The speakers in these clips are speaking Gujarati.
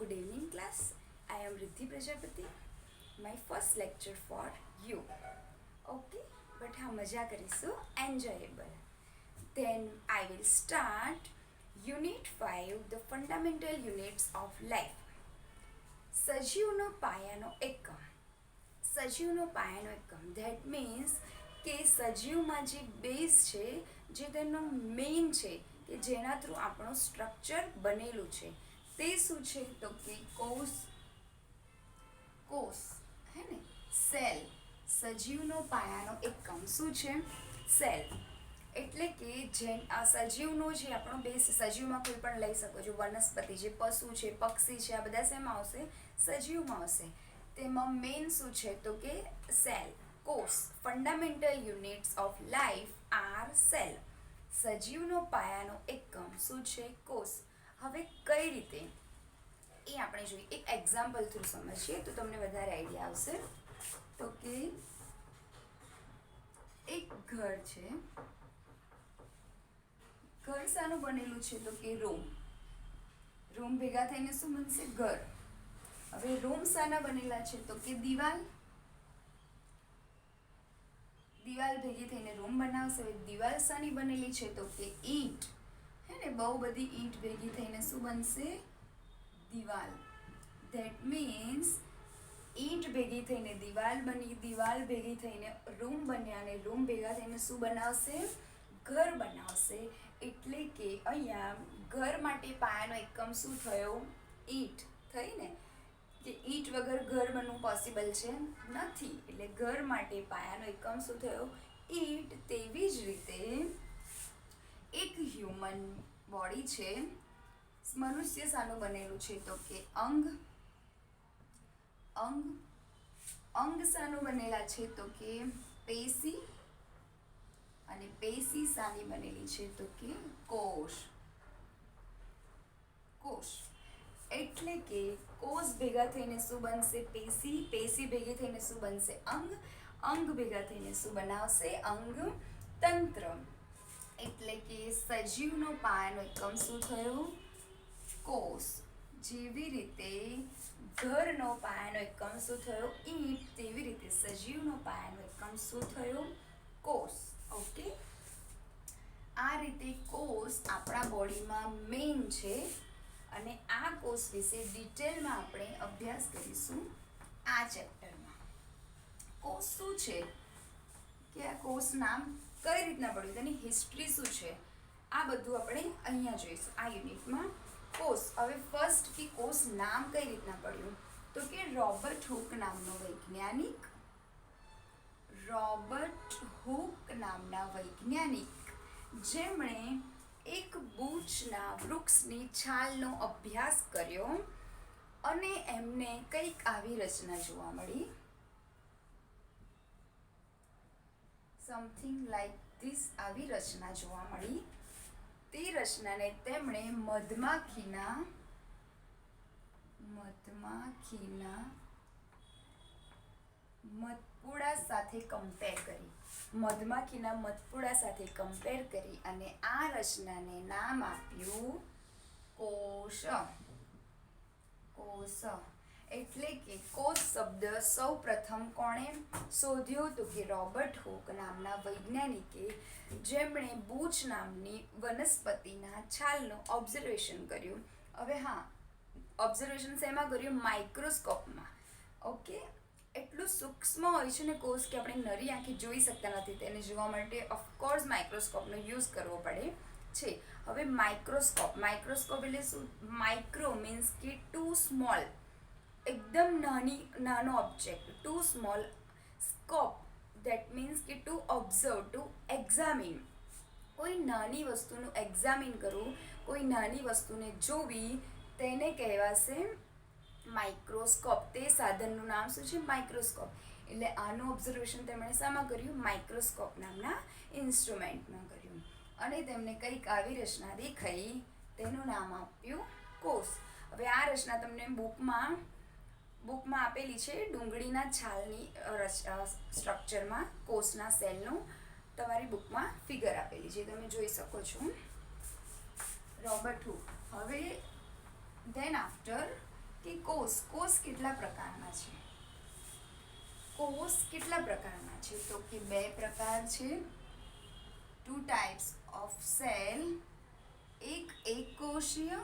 Good evening, class. I am Riddhi Prajapati. My first lecture for you. Okay, but હા મજા કરીશું enjoyable. Then I will start Unit 5, the fundamental units of life. સજીવનો પાયાનો એકમ. સજીવનો પાયાનો એકમ that means કે સજીવમાં જે બેઝ છે, જે તેનો મેઇન છે, કે જેના થ્રુ આપણું સ્ટ્રક્ચર બનેલું છે, તે શું છે તો કે કોષ હે ને, સેલ. સજીવનો પાયાનો એકમ શું છે? સેલ. એટલે કે જે આ સજીવનો જે આપણો બેઝ, સજીવમાં કોઈ પણ લઈ શકો છો, વનસ્પતિ છે, પશુ છે, પક્ષી છે, આ બધા શેમાં આવશે? સજીવમાં આવશે. તેમાં મેઇન શું છે તો કે સેલ, કોષ. Fundamental units of life are cell. સજીવનો પાયાનો એકમ શું છે? કોષ. હવે કઈ રીતે એ આપણે જોઈએ, એક એક્ઝામ્પલ થ્રુ સમજીએ તો તમને વધારે આઈડિયા આવશે. તો કે એક ઘર છે. ઘર શાનું બનેલું છે તો કે રૂમ ભેગા થઈને શું બનશે? ઘર. હવે રૂમ શાના બનેલા છે તો કે દિવાલ ભેગી થઈને રૂમ બનાવશે. હવે દિવાલ શાની બનેલી છે તો કે ઈંટ. હે ને, બહુ બધી ઈંટ ભેગી થઈને શું બનશે? દિવાલ. ધેટ મીન્સ ઈંટ ભેગી થઈને દિવાલ બની, દિવાલ ભેગી થઈને રૂમ બન્યા, અને રૂમ ભેગા થઈને શું બનાવશે? ઘર બનાવશે. એટલે કે અહીંયા ઘર માટે પાયાનો એકમ શું થયો? ઈંટ થઈ ને, કે ઈંટ વગર ઘર બનવું પોસિબલ છે? નથી. એટલે ઘર માટે પાયાનો એકમ શું થયો? ઈંટ. તેવી જ રીતે એક હ્યુમન બોડી છે. મનુષ્ય શાનું બનેલું છે તો કે અંગ શાનું બનેલા છે તો કે પેશી, અને પેશી શાની બનેલી છે તો કે કોષ. એટલે કે કોષ ભેગા થઈને શું બનશે? પેશી ભેગી થઈને શું બનશે? અંગ ભેગા થઈને શું બનાવશે? અંગતંત્ર. એટલે કે સજીવનો પાયાનો એકમ શું થયો? કોષ. જેવી રીતે ઘરનો પાયાનો એકમ શું થયો? ઈંટ. તેવી રીતે સજીવનો પાયાનો એકમ શું થયો? કોષ. ઓકે, આ રીતે કોષ આપણા બોડીમાં મેઇન છે, અને આ કોષ વિશે ડિટેલમાં આપણે અભ્યાસ કરીશું આ ચેપ્ટરમાં. કોષ શું છે, કે આ કોષ નામ કઈ રીતના પડ્યું, તેની હિસ્ટ્રી શું છે, આ બધું આપણે અહીંયા જોઈશું આ યુનિટમાં. કોષ. હવે ફર્સ્ટ કે કોષ નામ કઈ રીતના પડ્યું તો કે રોબર્ટ હુક નામના વૈજ્ઞાનિક, જેમણે એક બૂચના વૃક્ષની છાલનો અભ્યાસ કર્યો, અને એમને કંઈક આવી રચના જોવા મળી. સમથિંગ લાઈક ધીસ, આવી રચના જોવા મળી. તે રચનાને તેમણે મધમાખીના મધપુડા સાથે કમ્પેર કરી, અને આ રચનાને નામ આપ્યું કોષ. એટલે કે કોષ શબ્દ સૌ પ્રથમ કોણે શોધ્યો તો કે રોબર્ટ હુક નામના વૈજ્ઞાનિકે, જેમણે બૂચ નામની વનસ્પતિના છાલનું ઓબ્ઝર્વેશન કર્યું. હવે હા, ઓબ્ઝર્વેશન શેમાં કર્યું? માઇક્રોસ્કોપમાં. ઓકે, એટલું સૂક્ષ્મ હોય છે ને કોષ, કે આપણે નરી આંખે જોઈ શકતા નથી. તેને જોવા માટે ઓફકોર્સ માઇક્રોસ્કોપનો યુઝ કરવો પડે છે. હવે માઇક્રોસ્કોપ એટલે શું? માઇક્રો મીન્સ કે ટુ સ્મોલ, એકદમ નાનો object. Too small. Scope that means કે ટુ ઓબ્ઝર્વ, ટુ એક્ઝામિન. કોઈ નાની વસ્તુનું એક્ઝામિન કરવું, કોઈ નાની વસ્તુને જોવી, તેને કહેવાશે માઇક્રોસ્કોપ. તે સાધનનું નામ શું છે? માઇક્રોસ્કોપ. એટલે આનું ઓબ્ઝર્વેશન તેમણે શામાં કર્યું? માઇક્રોસ્કોપ નામના ઇન્સ્ટ્રુમેન્ટમાં કર્યું, અને તેમને કંઈક આવી રચના દેખાઈ, તેનું નામ આપ્યું કોષ. હવે આ રચના તમને બુકમાં આપેલી છે, ડુંગળીના છાલની સ્ટ્રક્ચરમાં કોષના સેલનું તમારી બુકમાં ફિગર આપેલી છે, તમે જોઈ શકો છો. Robert Hooke. હવે ધેન આફ્ટર કે કોષ કેટલા પ્રકારના છે? કોષ કેટલા પ્રકારના છે? તો કે 2 પ્રકાર છે. 2 types of cell. એક એકકોષીય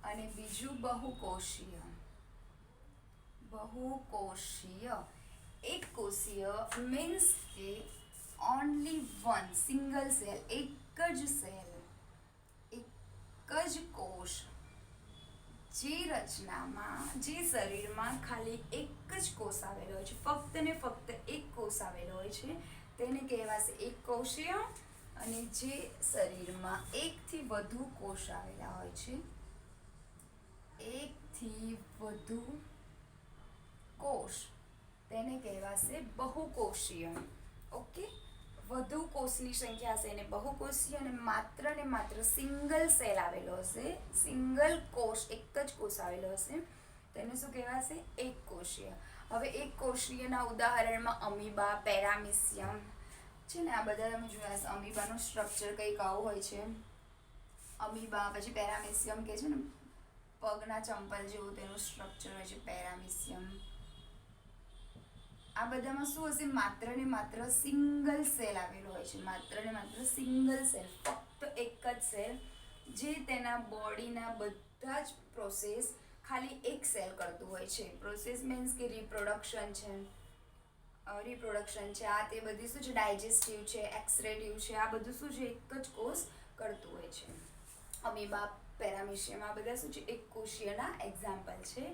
અને બીજું બહુકોષીય. એકકોષીય મીન્સ કે ઓનલી વન સિંગલ સેલ, એક જ સેલ, એક જ કોષ, જે શરીરમાં ખાલી એક જ કોષ આવેલો હોય છે, ફક્ત ને ફક્ત એક કોષ આવેલો હોય છે, તેને કહેવાશે એકકોષીય. અને જે શરીરમાં એકથી વધુ કોષ આવેલા હોય છે, એકથી વધુ કોષ, તેને કહેવાશે બહુકોષીય. ઓકે, વધુ કોષની સંખ્યા હશે એને બહુકોષીય, અને માત્ર સિંગલ સેલ આવેલો હશે, સિંગલ કોષ, એક જ કોષ આવેલો હશે, તેને શું કહેવાશે? એકકોષીય. હવે એકકોષીયના ઉદાહરણમાં અમીબા, પેરામીશિયમ છે ને, આ બધા તમે જોયા હશે. અમીબાનું સ્ટ્રક્ચર કંઈક આવું હોય છે. અમીબા, પછી પેરામીશિયમ કે છે ને પગના ચંપલ જેવું તેનું સ્ટ્રક્ચર હોય છે, પેરામીશિયમ. આ બધામાં શું હશે? માત્ર સિંગલ સેલ આવેલો હોય છે, માત્ર સિંગલ સેલ, ફક્ત એક જ સેલ, જે તેના બોડીના બધા જ પ્રોસેસ ખાલી એક સેલ કરતું હોય છે. પ્રોસેસ મીન્સ કે રિપ્રોડક્શન છે, આ તે બધી શું છે? ડાયજેસ્ટિવ છે, એક્સક્રેટિવ છે, આ બધું શું છે? એક જ કોષ કરતું હોય છે. અમીબા, પેરામીશિયમ આ બધા શું છે? એકકોષીયના એક્ઝામ્પલ છે.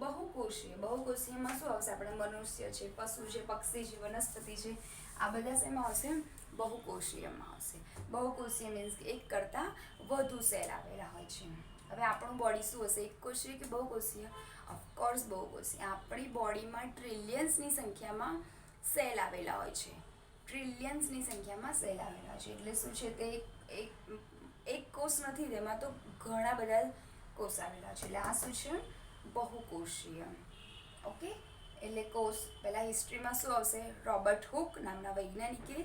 બહુકોષીયમાં શું આવશે? આપણે મનુષ્ય છે, પશુ છે, પક્ષી છે, વનસ્પતિ છે, આ બધા શેમાં આવશે? બહુકોષીયમાં આવશે. બહુકોષીય મીન્સ કે એક કરતાં વધુ સેલ આવેલા હોય છે. હવે આપણું બોડી શું હશે? એકકોષીય કે બહુકોષીય? ઓફકોર્સ બહુકોષીય. આપણી બોડીમાં ટ્રિલિયન્સની સંખ્યામાં સેલ આવેલા હોય છે, એટલે શું છે? તે એક કોષ નથી, તેમાં તો ઘણા બધા કોષ આવેલા છે, એટલે આ શું છે? બહુકોષીય. ઓકે, એટલે કોષ પહેલાં હિસ્ટ્રીમાં શું આવશે? રોબર્ટ હુક નામના વૈજ્ઞાનિકે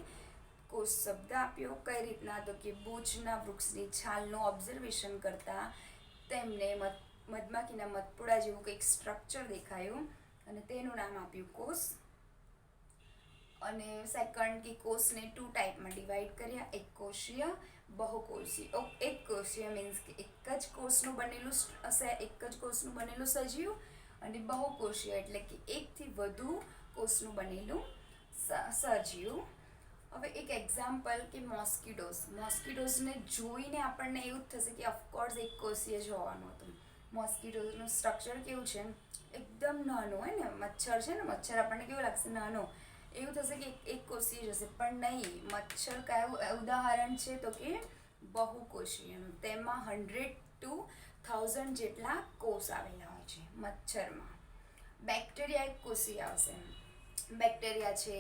કોષ શબ્દ આપ્યો. કઈ રીતના? તો કે બૂચના વૃક્ષની છાલનું ઓબ્ઝર્વેશન કરતા તેમને મધમાખીના મધપૂડા જેવું કંઈક સ્ટ્રક્ચર દેખાયું અને તેનું નામ આપ્યું કોષ. અને સેકન્ડ કે કોષને 2 ટાઈપમાં ડિવાઈડ કર્યા, એકકોષીય, બહુકોષીય. એકકોષીય મીન્સ કે એક જ કોષનું બનેલું સજીવ, અને બહુકોષીય એટલે કે એકથી વધુ કોષનું બનેલું સજીવ. હવે એક એક્ઝામ્પલ કે મોસ્કિટોઝને જોઈને આપણને એવું જ થશે કે ઓફકોર્સ એકકોષીય જ હોવાનું હતું. મોસ્કિટોઝનું સ્ટ્રક્ચર કેવું છે? એકદમ નાનું હોય ને, મચ્છર છે ને, મચ્છર આપણને કેવું લાગશે? નાનો, એવું થશે કે એકકોષીય જ હશે, પણ નહીં. મચ્છર કયું ઉદાહરણ છે? તો કે બહુકોષીયનું. તેમાં 100 to 1000 જેટલા કોષ આવેલા હોય છે મચ્છરમાં. બેક્ટેરિયા એકકોષીય આવશે. બેક્ટેરિયા છે,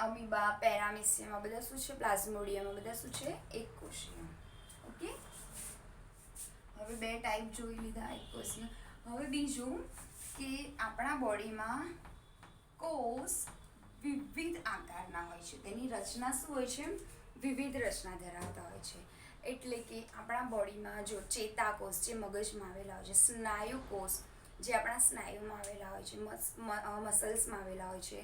અમીબા, પેરામીશિયમ આ બધા શું છે? પ્લાઝ્મોડિયમ આ બધા શું છે? એકકોષીય. ઓકે, હવે 2 ટાઈપ જોઈ લીધા એકકોષીય. હવે બીજું કે આપણા બોડીમાં કોષ વિવિધ આકારના હોય છે, તેની રચના શું હોય છે? વિવિધ રચના ધરાવતા હોય છે. એટલે કે આપણા બોડીમાં જો ચેતાકોષ જે મગજમાં આવેલા હોય છે, સ્નાયુકોષ જે આપણા સ્નાયુમાં આવેલા હોય છે, મસલ્સમાં આવેલા હોય છે,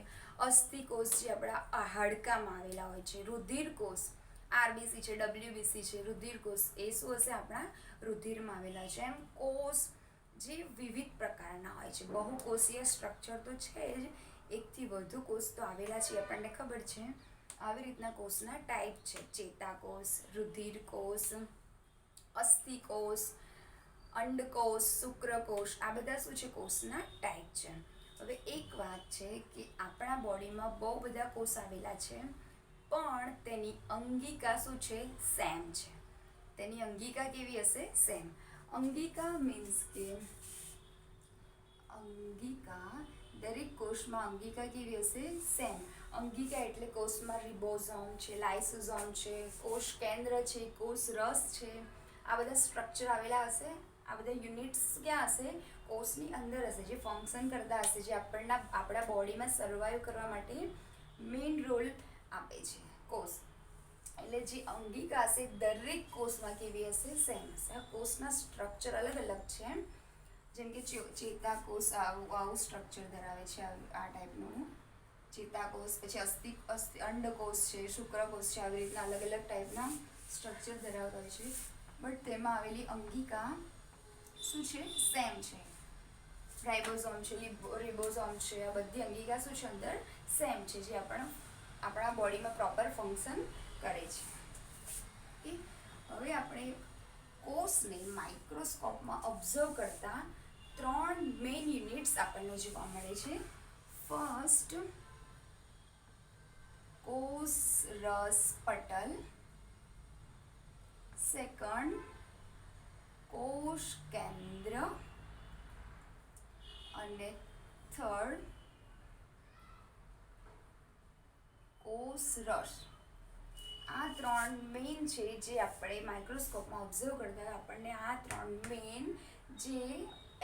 અસ્થિકોષ જે આપણા હાડકામાં આવેલા હોય છે, રુધિરકોષ આરબીસી છે, ડબ્લ્યુબીસી છે, રુધિરકોષ એ શું હશે? આપણા રુધિરમાં આવેલા છે. એમ કોષ જે વિવિધ પ્રકારના હોય છે. બહુકોષીય સ્ટ્રક્ચર તો છે જ, એકથી વધુ કોષ તો આવેલા છે, આપણને ખબર છે. આવી રીતના કોષના ટાઈપ છે: ચેતાકોષ, રુધિરકોષ, અસ્થિકોષ, અંડકોષ, શુક્રકોષ આ બધા શું છે? કોષના ટાઈપ છે. હવે એક વાત છે કે આપણા બોડીમાં બહુ બધા કોષ આવેલા છે, પણ તેની અંગિકા શું છે? સેમ છે. તેની અંગિકા કેવી હશે? સેમ. અંગિકા મીન્સ કે દરેક કોષમાં અંગિકા કેવી હશે? સેમ. અંગિકા એટલે કોષમાં રિબોઝોમ છે, લાઇસોઝોમ છે, કોષ કેન્દ્ર છે, કોષ રસ છે, આ બધા સ્ટ્રક્ચર આવેલા હશે. આ બધા યુનિટ્સ ક્યાં હશે? કોષની અંદર હશે, જે ફંક્શન કરતા હશે, જે આપણા બોડીમાં સર્વાઈવ કરવા માટે મેઇન રોલ આપે છે કોષ. એટલે એટલે જે અંગિકા હશે દરેક કોષમાં કેવી હશે? સેમ હશે. આ કોષના સ્ટ્રક્ચર અલગ અલગ છે, જેમ કે ચેતાકોષ આવું સ્ટ્રક્ચર ધરાવે છે, આ ટાઈપનું ચેતાકોષ, પછી અંડકોષ છે, શુક્રકોષ છે, આવી રીતના અલગ અલગ ટાઈપના સ્ટ્રક્ચર ધરાવતા હોય છે. બટ તેમાં આવેલી અંગિકા શું છે? સેમ છે. રાઇબોઝોમ છે, રિબોઝોમ છે, આ બધી અંગિકા શું છે? અંદર સેમ છે, જે આપણા બોડીમાં પ્રોપર ફંક્શન કરે છે. ઓકે, હવે આપણે કોષને માઇક્રોસ્કોપમાં ઓબ્ઝર્વ કરતા 3 મેઇન યુનિટ્સ આપણને જોવા મળે છે. ફર્સ્ટ, કોષરસ પટલ. સેકન્ડ, કોષ કેન્દ્ર. અને થર્ડ, કોષરસ. આ 3 મેઇન છે જે આપણે માઇક્રોસ્કોપમાં ઓબ્ઝર્વ કરતા આપણને આ 3 મેઇન જે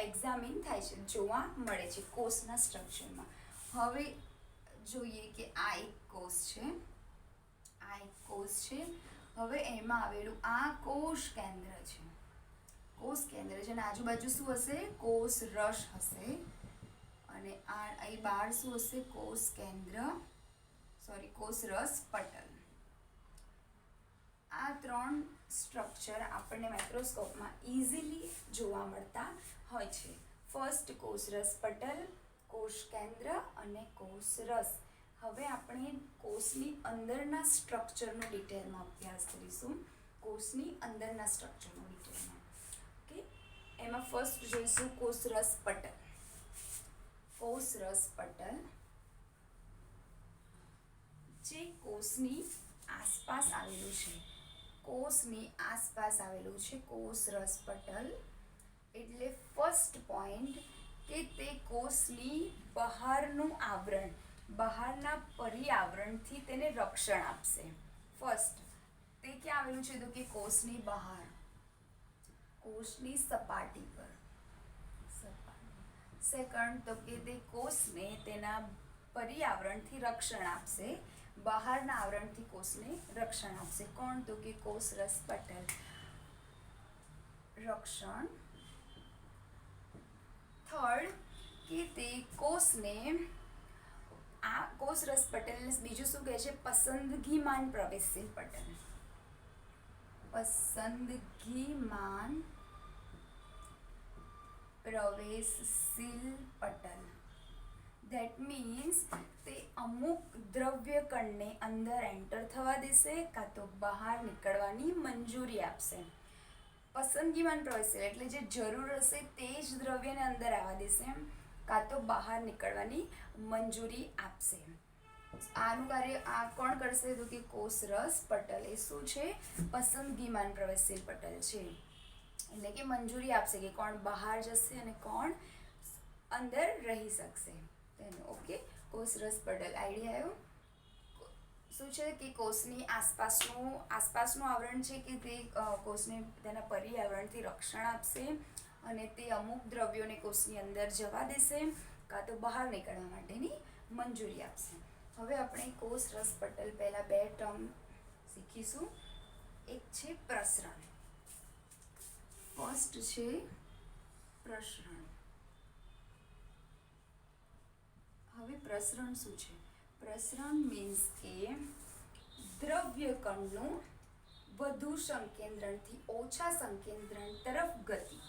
એક્ઝામિન થાય છે, જોવા મળે છે કોષના સ્ટ્રક્ચરમાં. હવે જોઈએ કે આ એક કોષ છે, આ એક કોષ છે. હવે એમાં આવેલું આ કોષ કેન્દ્ર છે. કોષ કેન્દ્ર છે અને આજુબાજુ શું હશે? કોષરસ હશે. અને આ અહીં બહાર શું હશે? કોષ રસ પટલ. આ 3 સ્ટ્રક્ચર આપણને માઇક્રોસ્કોપમાં ઇઝીલી જોવા મળતા હોય છે. ફર્સ્ટ, કોષરસ પટલ, કોષ કેન્દ્ર અને કોષરસ. હવે આપણે કોષની અંદરના સ્ટ્રક્ચરનો ડિટેલમાં અભ્યાસ કરીશું. કોષની અંદરના સ્ટ્રક્ચરનો ડિટેલમાં. ઓકે, એમાં ફર્સ્ટ જોઈશું કોષરસ પટલ. કોષરસ પટલ જે કોષની આસપાસ આવેલું છે. કોષની આસપાસ આવેલું છે કોષરસ પટલ. એટલે ફર્સ્ટ પોઈન્ટ કે તે કોષની બહારનું આવરણ, બહારના પર્યાવરણથી તેને રક્ષણ આપશે. ફર્સ્ટ, તે ક્યાં આવેલું છે? તો કે કોષની બહાર, કોષની સપાટી પર. સેકન્ડ, તો કે તે કોષને તેના પર્યાવરણથી રક્ષણ આપશે, બહારના આવરણથી કોષને રક્ષણ આપશે. કોણ? તો કે કોષરસ પટલ. રક્ષણ. થર્ડ, કે તે કોષને, આ કોષરસ પટલને બીજું શું કહે છે? પસંદગીમાન પ્રવેશશીલ પટલ. પસંદગીમાન પ્રવેશશીલ પટલ. ધેટ મીન્સ તે અમુક દ્રવ્ય કણને અંદર એન્ટર થવા દેશે કાં તો બહાર નીકળવાની મંજૂરી આપશે. પસંદગીમાન પ્રવેશશીલ એટલે જે જરૂર હશે તે જ દ્રવ્યને અંદર આવવા દેશે, કાં તો બહાર નીકળવાની મંજૂરી આપશે. આનું કાર્ય આ કોણ કરશે? તો કે કોષરસ પટલ. એ શું છે? પસંદગીમાન પ્રવેશશીલ પટલ છે. એટલે કે મંજૂરી આપશે કે કોણ બહાર જશે અને કોણ અંદર રહી શકશે તેનું. ઓકે, કોષરસ પટલ આઈડિયા આવ્યો? શું છે કે કોષની આસપાસનું આવરણ છે કે તે કોષને તેના પર્યાવરણથી રક્ષણ આપશે અને તે અમુક દ્રવ્યોને કોષની અંદર જવા દેશે કાં તો બહાર નીકળવા માટેની મંજૂરી આપશે. હવે આપણે કોષરસ પટલ પહેલાં 2 ટર્મ શીખીશું. એક છે પ્રસરણ. ફર્સ્ટ છે પ્રસરણ. હવે પ્રસરણ શું છે? પ્રસરણ મીન્સ કે દ્રવ્ય કણનું વધુ સંકેન્દ્રણથી ઓછા સંકેન્દ્રણ તરફ ગતિ.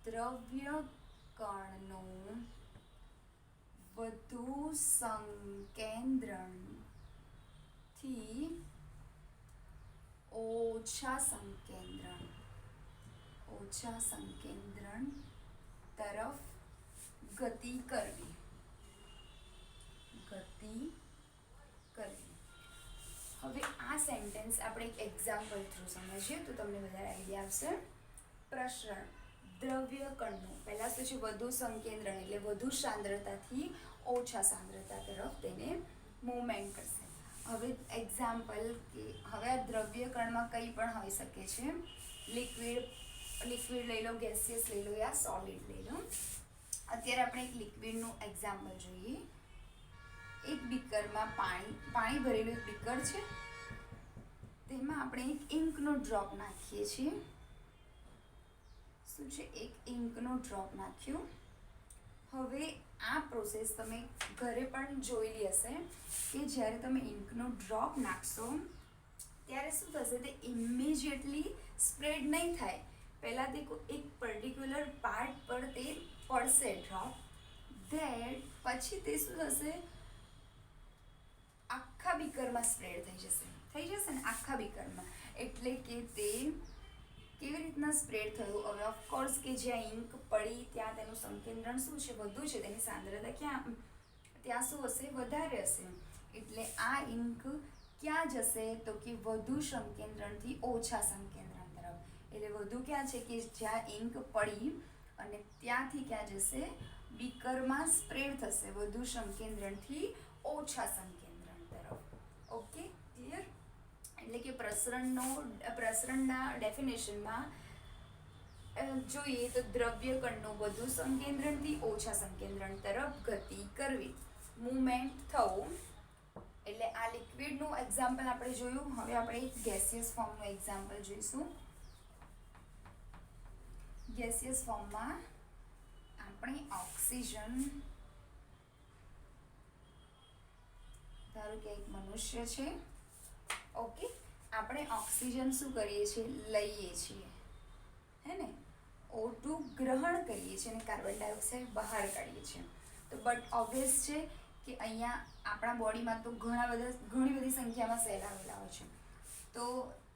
દ્રવ્ય કણનું વધુ સંકેન્દ્રણથી ઓછા સંકેન્દ્રણ તરફ ગતિ કરવી. હવે આ સેન્ટેન્સ આપણે એક એક્ઝામ્પલ થ્રુ સમજીએ તો તમને વધારે આઈડિયા આવશે. પ્રસરણ, દ્રવ્ય કણનું પહેલાં શું છે? વધુ સંકેન્દ્રણ એટલે વધુ સાંદ્રતાથી ઓછા સાંદ્રતા તરફ તેને મૂવમેન્ટ કરશે. હવે એક્ઝામ્પલ કે હવે આ દ્રવ્ય કણમાં કંઈ પણ હોઈ શકે છે. લિક્વિડ લઈ લો, ગેસિયસ લઈ લો યા સોલિડ લઈ લો. અત્યારે આપણે એક લિક્વિડનું એક્ઝામ્પલ જોઈએ. એક બીકરમાં પાણી ભરેલું એક બીકર છે, તેમાં આપણે એક ઇંકનો ડ્રોપ નાખીએ છીએ. શું છે? એક ઇંકનો ડ્રોપ નાખ્યું. હવે આ પ્રોસેસ તમે ઘરે પણ જોયેલી હશે કે જ્યારે તમે ઇંકનો ડ્રોપ નાખશો ત્યારે શું થશે? તે ઇમિજિએટલી સ્પ્રેડ નહીં થાય. પહેલાં તે એક પર્ટિક્યુલર પાર્ટ પર તે પડશે ડ્રોપ, ધેટ પછી તે શું થશે? આખા બીકરમાં સ્પ્રેડ થઈ જશે ને આખા બીકરમાં. એટલે કે તે કેવી રીતના સ્પ્રેડ થયું? હવે ઓફકોર્સ કે જ્યાં ઇંક પડી ત્યાં તેનું સંકેન્દ્રણ શું છે? વધુ છે. તેની સાંદ્રતા ત્યાં શું હશે? વધારે હશે. એટલે આ ઇંક ક્યાં જશે? તો કે વધુ સંકેન્દ્રણથી ઓછા સંકેન્દ્રણ તરફ. એટલે વધુ ક્યાં છે? કે જ્યાં ઇંક પડી અને ત્યાંથી ક્યાં જશે? બીકરમાં સ્પ્રેડ થશે વધુ સંકેન્દ્રણથી ઓછા સંકેન્દ્રણ તરફ. Okay, clear? એટલે કે પ્રસરણના ડેફિનેશનમાં જોઈએ તો દ્રવ્ય કણનું વધુ સંકેન્દ્રણથી ઓછા સંકેન્દ્રણ તરફ ગતિ કરવી, મૂવમેન્ટ થવું. એટલે આ લિક્વિડનું એક્ઝામ્પલ આપણે જોયું. હવે આપણે એક ગેસિયસ ફોર્મનું એક્ઝામ્પલ જોઈશું. ગેસિયસ ફોર્મમાં આપણે ઓક્સિજન, ધારો કે એક મનુષ્ય છે. ઓકે, આપણે ઓક્સિજન શું કરીએ છીએ? લઈએ છીએ, હે ને? O2 ગ્રહણ કરીએ છીએ અને કાર્બન ડાયોક્સાઇડ બહાર કાઢીએ છીએ. તો બટ ઓબ્વિયસ છે કે અહીંયા આપણા બોડીમાં તો ઘણી બધી સંખ્યામાં સેલ આવેલા હોય છે. તો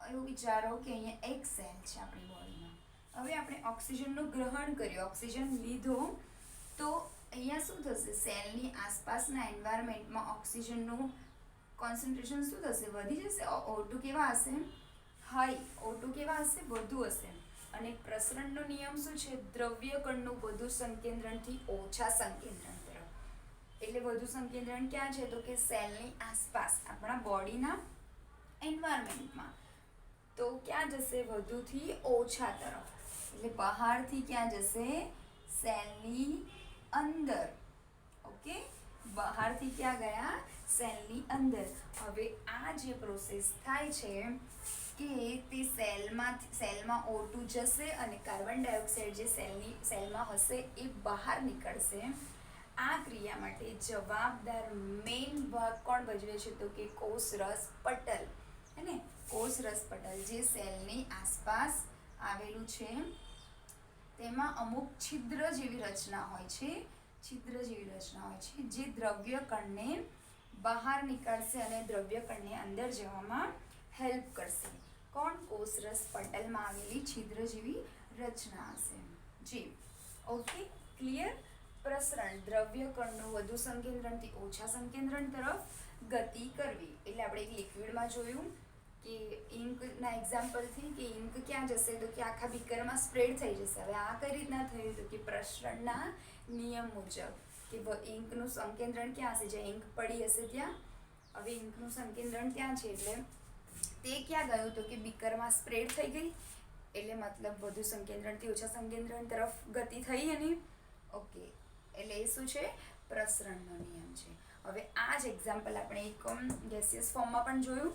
એવું વિચારો કે અહીંયા એક સેલ છે આપણી બોડીમાં. હવે આપણે ઓક્સિજનનું ગ્રહણ કર્યું, ઓક્સિજન લીધો, તો અહીંયા શું થશે? સેલની આસપાસના એન્વાયરમેન્ટમાં ઓક્સિજનનું કોન્સન્ટ્રેશન શું થશે? વધી જશે. O2 કેવા હશે? હાઈ. O2 કેવા હશે? વધુ હશે. અને પ્રસરણનો નિયમ શું છે? દ્રવ્ય કણનું વધુ સંકેન્દ્રણથી ઓછા સંકેન્દ્રણ તરફ. એટલે વધુ સંકેન્દ્રણ ક્યાં છે? તો કે સેલની આસપાસ, આપણા બોડીના એન્વાયરમેન્ટમાં. તો ક્યાં જશે? વધુથી ઓછા તરફ. એટલે બહારથી ક્યાં જશે? સેલની અંદર. ઓકે, બહારથી ક્યાં ગયા? સેલની અંદર. હવે આ જે પ્રોસેસ થાય છે કે તે સેલમાં O2 જશે અને કાર્બન ડાયોક્સાઇડ જે સેલમાં હશે એ બહાર નીકળશે. આ ક્રિયા માટે જવાબદાર મેઇન ભાગ કોણ ભજવે છે? તો કે કોષરસ પટલ, હે ને? કોષરસ પટલ જે સેલની આસપાસ આવેલું છે, તેમાં અમુક છિદ્ર જેવી રચના હોય છે, જે દ્રવ્ય કણને બહાર નીકળશે અને દ્રવ્ય કણને અંદર જવામાં હેલ્પ કરશે. કોણ? કોષરસ પટલમાં આવેલી છિદ્ર જેવી રચના હશે જી. Okay, clear? પ્રસરણ, દ્રવ્ય કણનું વધુ સંકેન્દ્રણથી ઓછા સંકેન્દ્રણ તરફ ગતિ કરવી. એટલે આપણે એક લિક્વિડમાં જોયું કે ઇંકના એક્ઝામ્પલથી કે ઇંક ક્યાં જશે? તો કે આખા બીકરમાં સ્પ્રેડ થઈ જશે. હવે આ કઈ રીતના થયું? તો કે પ્રસરણના નિયમ મુજબ કે ઇંકનું સંકેન્દ્રણ ક્યાં હશે? જ્યાં ઇંક પડી હશે ત્યાં. હવે ઇંકનું સંકેન્દ્રણ ત્યાં છે એટલે તે ક્યાં ગયું? તો કે બીકરમાં સ્પ્રેડ થઈ ગઈ. એટલે મતલબ વધુ સંકેન્દ્રણથી ઓછા સંકેન્દ્રણ તરફ ગતિ થઈ એની. ઓકે, એટલે એ શું છે? પ્રસરણનો નિયમ છે. હવે આ જ એક્ઝામ્પલ આપણે એક ગેસિયસ ફોર્મમાં પણ જોયું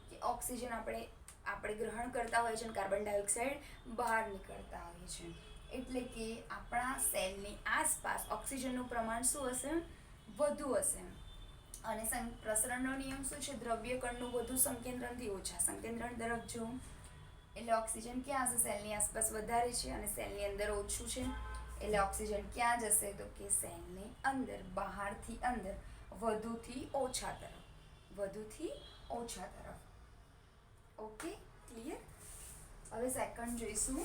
કે ઓક્સિજન આપણે ગ્રહણ કરતા હોય છે અને કાર્બન ડાયોક્સાઇડ બહાર નીકળતા હોય છે. એટલે કે આપણા સેલની આસપાસ ઓક્સિજનનું પ્રમાણ શું હશે? વધુ હશે. અને પ્રસરણનો નિયમ શું છે? દ્રવ્ય કણનું વધુ સંકેન્દ્રણથી ઓછા સંકેન્દ્રણ તરફ જવું. એટલે ઓક્સિજન ક્યાં હશે? સેલની આસપાસ વધારે છે અને સેલની અંદર ઓછું છે. એટલે ઓક્સિજન ક્યાં જશે? તો કે સેલની અંદર, બહારથી અંદર, વધુથી ઓછા તરફ. Okay, clear? હવે સેકન્ડ જોઈશું.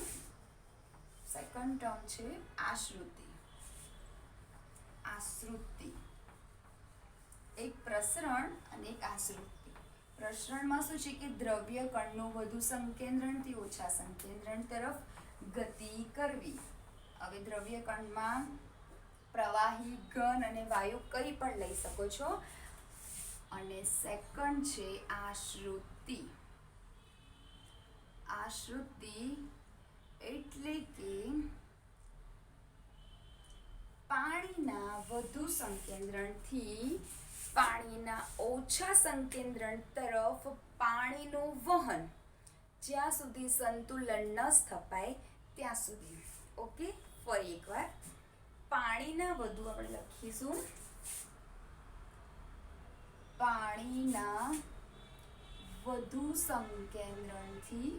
સેકન્ડ ટર્મ છે આશ્રુતિ. એક પ્રસરણ અને એક આશ્રુતિ. પ્રસરણમાં શું છે કે દ્રવ્ય કણનું વધુ સંકેન્દ્રણથી ઓછા સંકેન્દ્રણ તરફ ગતિ કરવી. હવે દ્રવ્ય કણમાં પ્રવાહી, ઘન અને વાયુ કંઈ પણ લઈ શકો છો. અને સેકન્ડ છે આશ્રુતિ. એટલે કે પાણીના વધુ સંકેન્દ્રણથી પાણીના ઓછા સંકેન્દ્રણ તરફ પાણીનું વહન જ્યાં સુધી સંતુલન ન સ્થપાય ત્યાં સુધી. ઓકે, ફરી એકવાર પાણીના વધુ આપણે લખીશું પાણીના વધુ સંકેન્દ્રણથી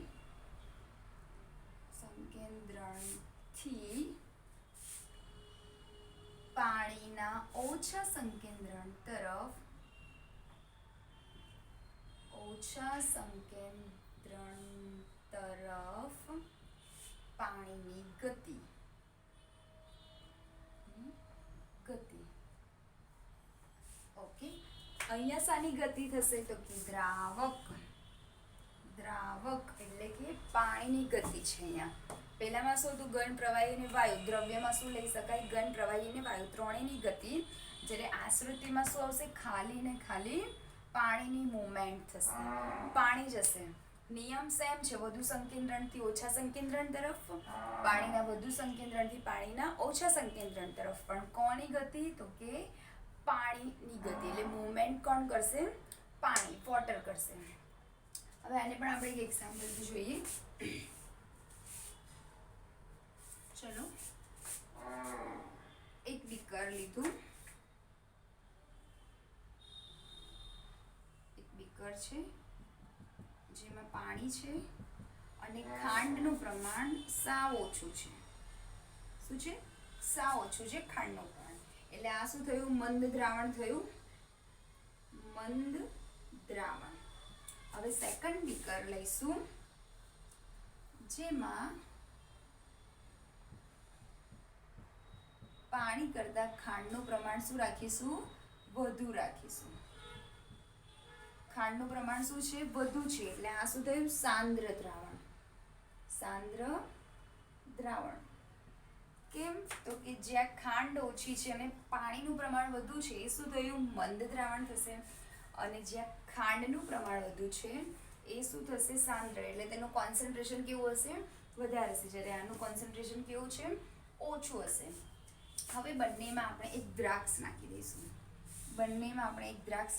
પાણીના ઓછા સંકેન્દ્રણ તરફ પાણીની ગતિ. ઓકે, અહીંયા શાની ગતિ થશે તો કે દ્રાવક એટલે કે પાણીની ગતિ છે. અહીંયા પહેલામાં શું હતું? ઘન, પ્રવાહી અને વાયુ. દ્રવ્યમાં શું લઈ શકાય? ઘન, પ્રવાહી અને વાયુ ત્રણેયની ગતિ. જ્યારે આશ્રુતિમાં શું આવશે? ખાલી ને ખાલી પાણીની મૂવમેન્ટ થશે, પાણી જશે. નિયમ સેમ છે, વધુ સંકેન્દ્રણથી ઓછા સંકેન્દ્રણ તરફ, પાણીના વધુ સંકેન્દ્રણથી પાણીના ઓછા સંકેન્દ્રણ તરફ. પણ કોની ગતિ? તો કે પાણીની ગતિ. એટલે મૂવમેન્ટ કોણ કરશે? પાણી, વોટર કરશે. હવે આને પણ આપણે એક એક્ઝામ્પલથી જોઈએ. ચલો, એક બીકર લીધું. એક બીકર છે જેમાં પાણી છે અને ખાંડનું પ્રમાણ સાવ ઓછું છે. શું છે? સાવ ઓછું છે ખાંડનું પ્રમાણ. એટલે આ શું થયું? મંદ દ્રાવણ થયું, મંદ દ્રાવણ. હવે સેકન્ડ બીકર લઈશું જેમાં પાણી કરતાં ખાંડનું પ્રમાણ શું રાખીશું? વધુ રાખીશું. ખાંડનું પ્રમાણ શું છે? વધુ છે. એટલે આ શું થયું? સાંદ્ર દ્રાવણ. કેમ? તો કે જ્યાં ખાંડ ઓછી છે અને પાણીનું પ્રમાણ વધુ છે એ શું થયું? મંદ દ્રાવણ થશે. અને જ્યાં ખાંડનું પ્રમાણ વધુ છે એ શું થશે? સાંદ્ર. એટલે તેનું કોન્સન્ટ્રેશન કેવું હશે? વધારે હશે. જ્યારે આનું કોન્સન્ટ્રેશન કેવું છે? ઓછું હશે. હવે બંનેમાં આપણે એક દ્રાક્ષ નાખી દઈશું.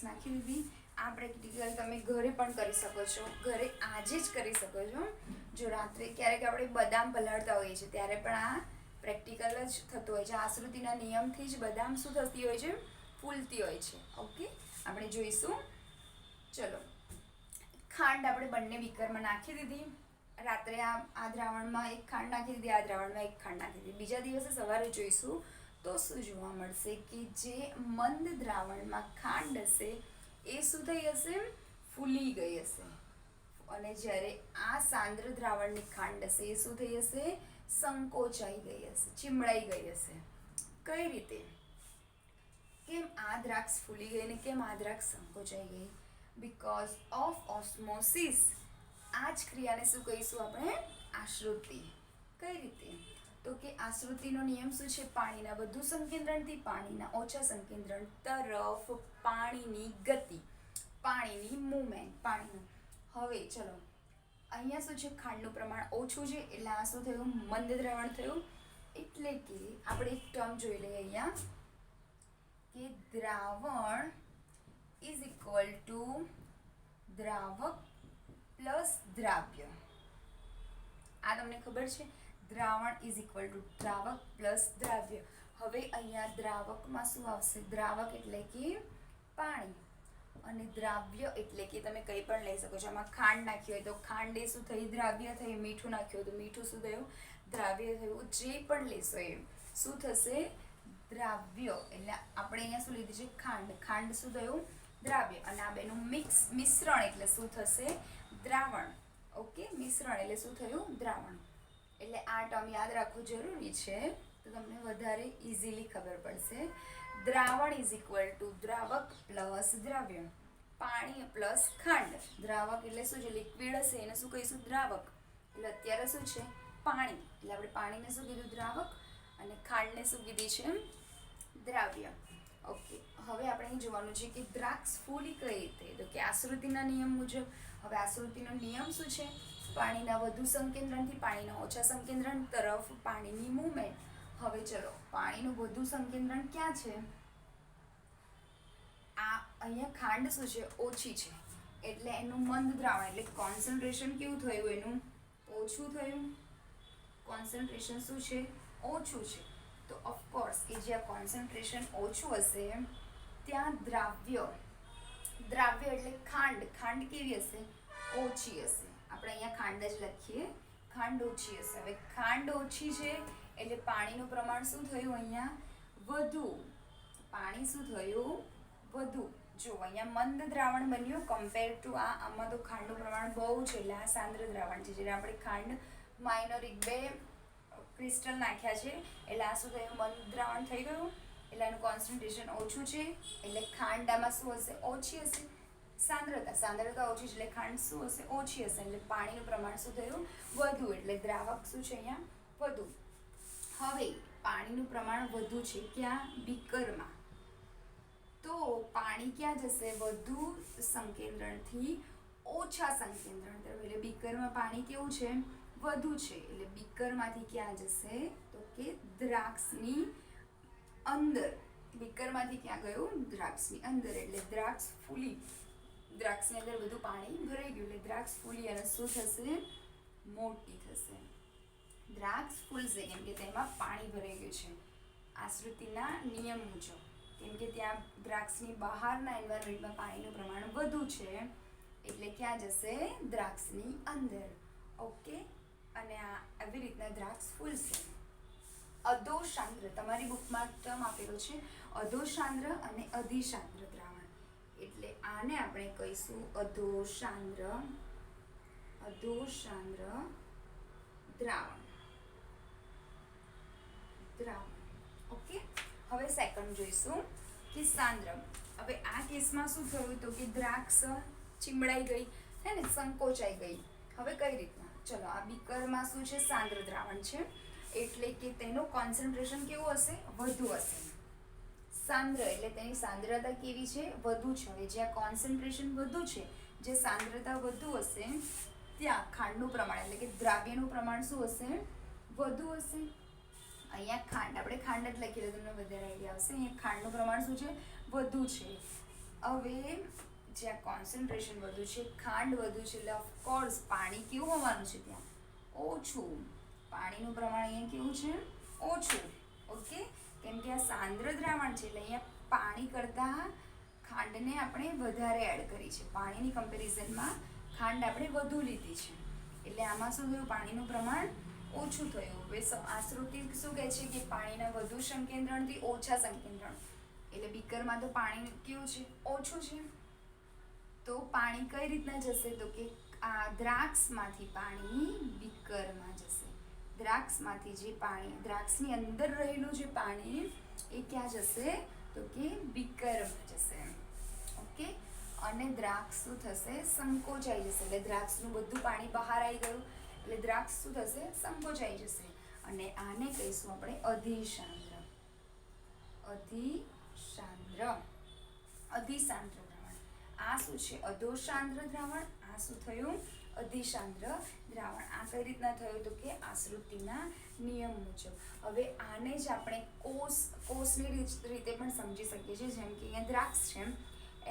નાખી દીધી. આ પ્રેક્ટિકલ તમે ઘરે પણ કરી શકો છો. ઘરે આજે જ કરી શકો છો. જો રાત્રે ક્યારેક આપણે બદામ પલાળતા હોઈએ છીએ ત્યારે પણ આ પ્રેક્ટિકલ જ થતું હોય છે. આશ્રુતિના નિયમથી જ બદામ શું થતી હોય છે? ફૂલતી હોય છે. ઓકે, આપણે જોઈશું. ચલો, ખાંડ આપણે બંને બીકરમાં નાખી દીધી. રાત્રે આ દ્રાવણમાં એક ખાંડ નાખી દીધી, આ દ્રાવણમાં એક ખાંડ નાખી દીધી. બીજા દિવસે સવારે જોઈશું તો શું જોવા મળશે? કે જે મંદ દ્રાવણમાં ખાંડ હશે એ શું થઈ હશે? ફૂલી ગઈ હશે. અને જ્યારે આ સાંદ્ર દ્રાવણની ખાંડ હશે એ શું થઈ હશે? સંકોચાઈ ગઈ હશે, ચીમડાઈ ગઈ હશે. કઈ રીતે? કેમ આ દ્રાક્ષ ફૂલી ગઈ ને કેમ આ દ્રાક્ષ સંકોચાઈ ગઈ? Because of osmosis. આ જ ક્રિયાને શું કહીશું આપણે? આશ્રુતિ. કઈ રીતે? તો કે આશ્રુતિનો નિયમ શું છે? પાણીના વધુ સંકેન્દ્રણથી પાણીના ઓછા સંકેન્દ્રણ તરફ પાણીની ગતિ, પાણીની મૂવમેન્ટ, પાણીનું. હવે ચલો, અહીંયા શું છે? ખાંડનું પ્રમાણ ઓછું છે એટલે આ શું થયું? મંદ દ્રાવણ થયું. એટલે કે આપણે એક ટર્મ જોઈ લઈએ અહીંયા કે દ્રાવણ ઇઝ ઇક્વલ ટુ દ્રાવક પ્લસ દ્રાવ્ય. આ તમને ખબર છે? દ્રાવણ ઇઝ ઇક્વલ ટુ દ્રાવક પ્લસ દ્રાવ્ય. હવે અહીંયા દ્રાવકમાં શું આવશે? દ્રાવક એટલે કે પાણી અને દ્રાવ્ય એટલે કે તમે કંઈ પણ લઈ શકો છો. આમાં ખાંડ નાખી હોય તો ખાંડ એ શું થઈ? દ્રાવ્ય થઈ. મીઠું નાખ્યું હોય તો મીઠું શું થયું? દ્રાવ્ય થયું. જે પણ લેશો એ શું થશે? દ્રાવ્ય. એટલે આપણે અહીંયા શું લીધું છે? ખાંડ શું થયું? દ્રાવ્ય. અને આ બેનું મિશ્રણ એટલે શું થશે? દ્રાવણ. ઓકે, મિશ્રણ એટલે શું થયું? દ્રાવણ. એટલે આ ટર્મ યાદ રાખવું જરૂરી છે તો તમને વધારે ઇઝીલી ખબર પડશે. દ્રાવણ ઇઝ ઇક્વલ ટુ દ્રાવક પ્લસ દ્રાવ્ય, પાણી પ્લસ ખાંડ. દ્રાવક એટલે શું છે? લિક્વિડ હશે એને શું કહીશું? દ્રાવક. એટલે અત્યારે શું છે? પાણી. એટલે આપણે પાણીને શું કીધું? દ્રાવક. અને ખાંડને શું કીધી છે? દ્રાવ્ય. ઓકે, હવે આપણે અહીં જોવાનું છે કે દ્રાક્ષ ફૂલી કઈ રીતે? તો કે આશ્રુતિના નિયમ મુજબ. હવે આશ્રુતિનો નિયમ શું છે? પાણીના વધુ સંકેન્દ્રણથી પાણીના ઓછા સંકેન્દ્રણ તરફ પાણીની મૂવમેન્ટ. હવે ચલો, પાણીનું વધુ સંકેન્દ્રણ ક્યાં છે? આ અહીંયા ખાંડ શું છે ઓછી છે એટલે એનું મંદ દ્રાવણ એટલે કોન્સન્ટ્રેશન કેવું થયું એનું ઓછું થયું. કોન્સન્ટ્રેશન શું છે ઓછું છે તો ઓફકોર્સ કે જ્યાં કોન્સન્ટ્રેશન ઓછું હશે ત્યાં દ્રાવ્ય એટલે ખાંડ કેવી હશે ઓછી હશે. આપણે અહીંયા ખાંડ જ લખીએ, ખાંડ ઓછી હશે. હવે ખાંડ ઓછી છે એટલે પાણીનું પ્રમાણ શું થયું અહીંયા વધુ. પાણી શું થયું વધુ. જો અહીંયા મંદ દ્રાવણ બન્યું કમ્પેર ટુ આમાં તો ખાંડનું પ્રમાણ બહુ છે એટલે આ સાંદ્ર દ્રાવણ છે. જ્યારે આપણે ખાંડ માઇનોરિક 2 ક્રિસ્ટલ નાખ્યા છે એટલે આ શું થયું મંદ દ્રાવણ થઈ ગયું એટલે એનું કોન્સન્ટ્રેશન ઓછું છે એટલે ખાંડ આમાં શું હશે ઓછી હશે. સાંદ્રતા ઓછી છે એટલે ખાંડ શું હશે ઓછી હશે એટલે પાણીનું પ્રમાણ શું થયું વધુ એટલે દ્રાવક શું છે અહીંયા વધુ. હવે પાણીનું પ્રમાણ વધુ છે ક્યાં બીકરમાં તો પાણી ક્યાં જશે વધુ સંકેન્દ્રણથી ઓછા સંકેન્દ્રણ તરફ એટલે બીકરમાં પાણી કેવું છે વધુ છે એટલે બીકરમાંથી ક્યાં જશે તો કે દ્રાક્ષની અંદર. બીકરમાંથી ક્યાં ગયું દ્રાક્ષની અંદર એટલે દ્રાક્ષની અંદર બધું પાણી ભરાઈ ગયું એટલે દ્રાક્ષ ફૂલી અને શું થશે મોટી થશે. દ્રાક્ષ ફૂલશે કેમ કે તેમાં પાણી ભરાઈ ગયું છે આશ્રુતિના નિયમ મુજબ. કેમ કે ત્યાં દ્રાક્ષની બહારના એન્વાયરમેન્ટમાં પાણીનું પ્રમાણ વધુ છે એટલે ક્યાં જશે દ્રાક્ષની અંદર. ઓકે અને આ આવી રીતના દ્રાક્ષ ફૂલશે. અધોસાંદ્ર તમારી બુકમાં ટર્મ આપેલો છે અધોસાંદ્ર અને અધિસાંદ્ર દ્રાવણ એટલે આને આપણે કહીશું અધોસાંદ્ર દ્રાવણ. ઓકે હવે સેકન્ડ જોઈશું કે સાંદ્ર. હવે આ કેસમાં શું થયું તો કે દ્રાક્ષ ચીમડાઈ ગઈ હે ને સંકોચાઈ ગઈ. હવે કઈ રીતના ચલો આ બીકરમાં શું છે સાંદ્ર દ્રાવણ છે એટલે કે તેનું કોન્સન્ટ્રેશન કેવું હશે વધુ હશે. સાંદ્ર એટલે તેની સાંદ્રતા કેવી છે વધુ છે. હવે જ્યાં કોન્સન્ટ્રેશન વધુ છે જે સાંદ્રતા વધુ હશે ત્યાં ખાંડનું પ્રમાણ એટલે કે દ્રાવ્યનું પ્રમાણ શું હશે વધુ હશે. અહીંયા આપણે ખાંડ જ લખી દઈએ તમને વધારે આઈડિયા આવશે. અહીંયા ખાંડનું પ્રમાણ શું છે વધુ છે. હવે જ્યાં કોન્સન્ટ્રેશન વધુ છે ખાંડ વધુ છે એટલે ઓફકોર્સ પાણી કેવું હોવાનું છે ત્યાં ઓછું. પાણીનું પ્રમાણ અહીંયા કેવું છે ઓછું. ઓકે કેમ કે આ સાંદ્ર દ્રાવણ છે એટલે અહીંયા પાણી કરતાં ખાંડને આપણે વધારે એડ કરી છે. પાણીની કમ્પેરિઝનમાં ખાંડ આપણે વધુ લીધી છે એટલે આમાં શું થયું પાણીનું પ્રમાણ ઓછું થયું. હવે આશ્રુતિ શું કહે છે કે પાણીના વધુ સંકેન્દ્રણથી ઓછા સંકેન્દ્રણ એટલે બીકરમાં તો પાણી કેવું છે ઓછું છે તો પાણી કઈ રીતના જશે તો કે આ દ્રાક્ષમાંથી પાણી બીકરમાં જશે. દ્રાક્ષમાંથી જે પાણી દ્રાક્ષની અંદર રહેલું જે પાણી એ ક્યાં જશે તો કે બીકરમાં જશે. ઓકે અને દ્રાક્ષ શું થશે સંકોચાઈ જશે એટલે દ્રાક્ષનું બધું પાણી બહાર આવી ગયું એટલે દ્રાક્ષ શું થશે સંકોચાઈ જશે અને આને કહીશું આપણે અધિસાંદ્ર દ્રાવણ. આ શું છે અધોસાંદ્ર દ્રાવણ. આ શું થયું અધિસાંદ્ર દ્રાવણ. આ કઈ રીતના થયું તો કે આશ્રુતિના નિયમ મુજબ. હવે આને જ આપણે કોષની રીતે પણ સમજી શકીએ છીએ. જેમ કે અહીંયા દ્રાક્ષ છે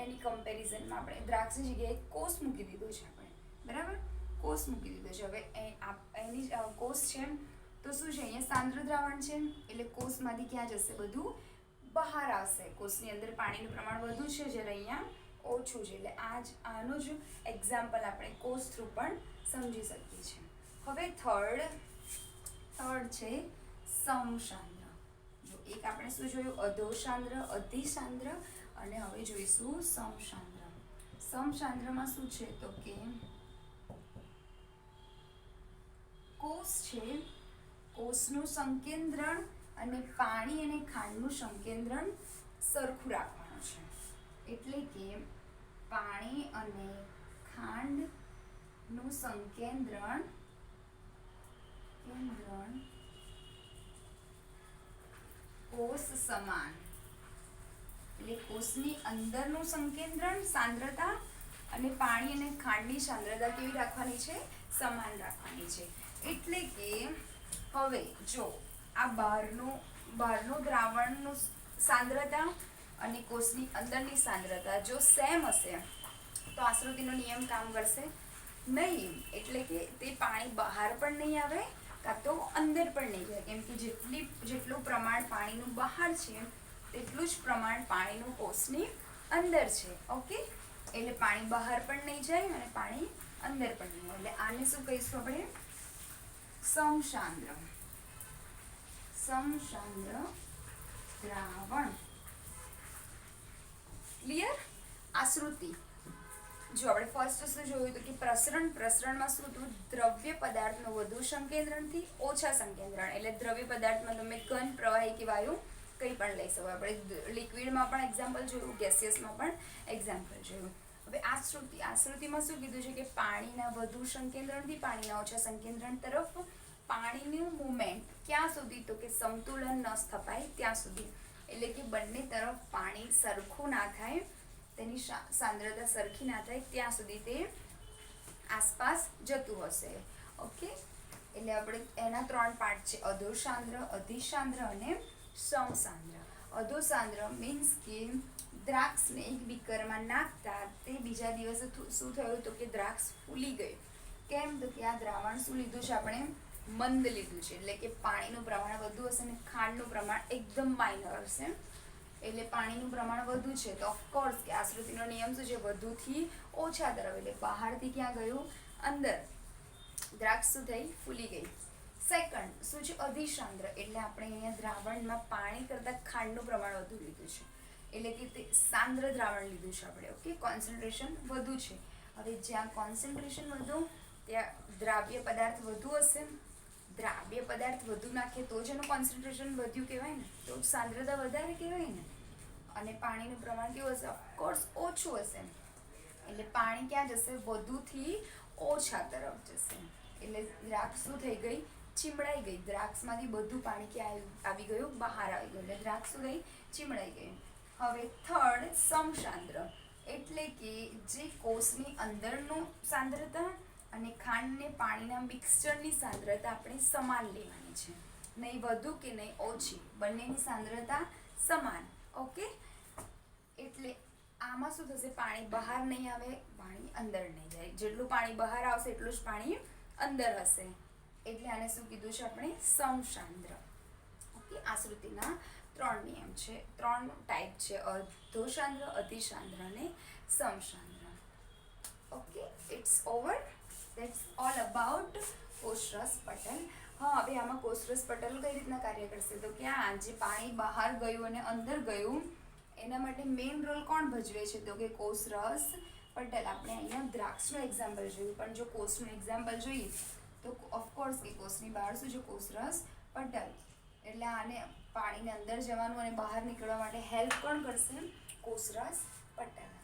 એની કમ્પેરિઝનમાં આપણે દ્રાક્ષની જગ્યાએ કોષ મૂકી દીધું છે આપણે બરાબર કોષ મૂકી દીધો છે. હવે એની કોષ છે તો શું છે અહીંયા સાંદ્ર દ્રાવણ છે એટલે કોષમાંથી ક્યાં જશે બધું બહાર આવશે. કોષની અંદર પાણીનું પ્રમાણ વધુ છે જ્યારે અહીંયા ઓછું છે એટલે આનું જ એક્ઝામ્પલ આપણે કોષ થ્રુ પણ સમજી શકીએ છીએ. હવે થર્ડ છે સમસાંદ્ર. જો એક આપણે શું જોયું અધોસાંદ્ર અધિસાંદ્ર અને હવે જોઈશું સમસાંદ્ર. સમસાંદ્રમાં શું છે તો કે કોષ છે કોષનું સંકેન્દ્રણ અને પાણી અને ખાંડનું સંકેન્દ્રણ સરખું રાખવાનું છે. એટલે કે પાણી અને ખાંડનું સંકેન્દ્રણ કોષ સમાન એટલે કોષની અંદરનું સંકેન્દ્રણ સાંદ્રતા અને પાણી અને ખાંડની સાંદ્રતા કેવી રાખવાની છે સમાન રાખવાની છે. એટલે કે હવે જો આ બહારનું દ્રાવણનું સાંદ્રતા અને કોષની અંદરની સાંદ્રતા જો સેમ હશે તો આશ્રુતિનો નિયમ કામ કરશે નહીં, એટલે કે તે પાણી બહાર પણ નહીં આવે કાં તો અંદર પણ નહીં જાય, કેમ કે જેટલું પ્રમાણ પાણીનું બહાર છે તેટલું જ પ્રમાણ પાણીનું કોષની અંદર છે. ઓકે, એટલે પાણી બહાર પણ નહીં જાય અને પાણી અંદર પણ નહીં, એટલે આને શું કહીશું આપણે? સમસાંદ્ર દ્રાવણ. ક્લિયર? આશ્રુતિ જો આપણે ફર્સ્ટ શું જોયું હતું કે પ્રસરણમાં શું હતું? દ્રવ્ય પદાર્થનું વધુ સંકેન્દ્રણથી ઓછા સંકેન્દ્રણ, એટલે દ્રવ્ય પદાર્થમાં તમે ઘન, પ્રવાહી કે વાયુ કંઈ પણ લઈ શકો. આપણે લિક્વિડમાં પણ એક્ઝામ્પલ જોયું, ગેસિયસમાં પણ એક્ઝામ્પલ જોયું. હવે આશ્રુતિમાં શું કીધું છે કે પાણીના વધુ સંકેન્દ્રણથી પાણીના ઓછા સંકેન્દ્રણ તરફ પાણીનું મુવમેન્ટ ક્યાં સુધી? તો કે સમતુલન ન સ્થપાય ત્યાં સુધી, એટલે કે બંને તરફ પાણી સરખું ના થાય, તેની સાંદ્રતા સરખી ના થાય ત્યાં સુધી તે આસપાસ જતું હશે. ઓકે, એટલે આપણે એના 3 પાર્ટ છે: અધોસાંદ્ર, અધિસાંદ્ર અને સમસાંદ્ર. અધોસાંદ્ર મીન્સ કે દ્રાક્ષને એક બીકરમાં નાખતા તે બીજા દિવસે શું થયું તો કે દ્રાક્ષ ફૂલી ગઈ. કેમ? તો કે આ દ્રાવણ શું લીધું છે આપણે? મંદ લીધું છે, એટલે કે પાણીનું પ્રમાણ વધુ હશે અને ખાંડનું પ્રમાણ એકદમ માઇનર હશે, એટલે પાણીનું પ્રમાણ વધુ છે તો ઓફકોર્સ કે આશ્રુતિનો નિયમ શું છે? વધુથી ઓછા તરફ, એટલે બહારથી ક્યાં ગયું? અંદર. દ્રાક્ષ શું થઈ? ફૂલી ગઈ. સેકન્ડ શું છે? અધિસાંદ્ર, એટલે આપણે અહીંયા દ્રાવણમાં પાણી કરતાં ખાંડનું પ્રમાણ વધુ લીધું છે, એટલે કે તે સાંદ્ર દ્રાવણ લીધું છે આપણે. ઓકે, કોન્સન્ટ્રેશન વધુ છે. હવે જ્યાં કોન્સન્ટ્રેશન વધુ ત્યાં દ્રાવ્ય પદાર્થ વધુ હશે. દ્રાવ્ય પદાર્થ વધુ નાખે તો જ એનું કોન્સન્ટ્રેશન વધ્યું કહેવાય ને, તો સાંદ્રતા વધારે કહેવાય ને. અને પાણીનું પ્રમાણ કેવું હશે? ઓફકોર્સ ઓછું હશે, એટલે પાણી ક્યાં જશે? વધુથી ઓછા તરફ જશે. એટલે દ્રાક્ષ શું થઈ ગઈ? ચીમડાઈ ગઈ. દ્રાક્ષમાંથી બધું પાણી ક્યાં આવી ગયું? બહાર આવી ગયું, એટલે દ્રાક્ષ શું થઈ? ચીમડાઈ ગઈ. હવે થર્ડ સમસાંદ્ર, એટલે કે જે કોષની અંદરનું સાંદ્રતા અને ખાંડ ને પાણીના મિક્સચરની સાંદ્રતા આપણે સમાન લેવાની છે, નહીં વધુ કે નહીં ઓછી, બંનેની સાંદ્રતા સમાન. ઓકે, એટલે આમાં શું થશે? પાણી બહાર નહીં આવે, પાણી અંદર નહીં જાય. જેટલું પાણી બહાર આવશે એટલું જ પાણી અંદર હશે, એટલે આને શું કીધું છે આપણે? સમસાંદ્ર. ઓકે, આશ્રુતિના 3 નિયમ છે, 3 ટાઈપ છે: અધોસાંદ્ર, અધિસાંદ્ર અને સમસાંદ્ર. Okay, it's over. That's all about કોષરસ પટલ. હા, હવે આમાં કોષરસ પટલ કઈ રીતના કાર્ય કરશે? તો કે આ જે પાણી બહાર ગયું અને અંદર ગયું એના માટે મેઇન રોલ કોણ ભજવે છે? તો કે કોષરસ પટલ. આપણે અહીંયા દ્રાક્ષનું એક્ઝામ્પલ જોયું, પણ જો કોષનું એક્ઝામ્પલ જોઈએ તો ઓફકોર્સ કે કોષની બહાર શું છે? કોષરસ પટલ. એટલે આને પાણીને અંદર જવાનું અને બહાર નીકળવા માટે હેલ્પ કોણ કરશે? કોષરસ પટલ.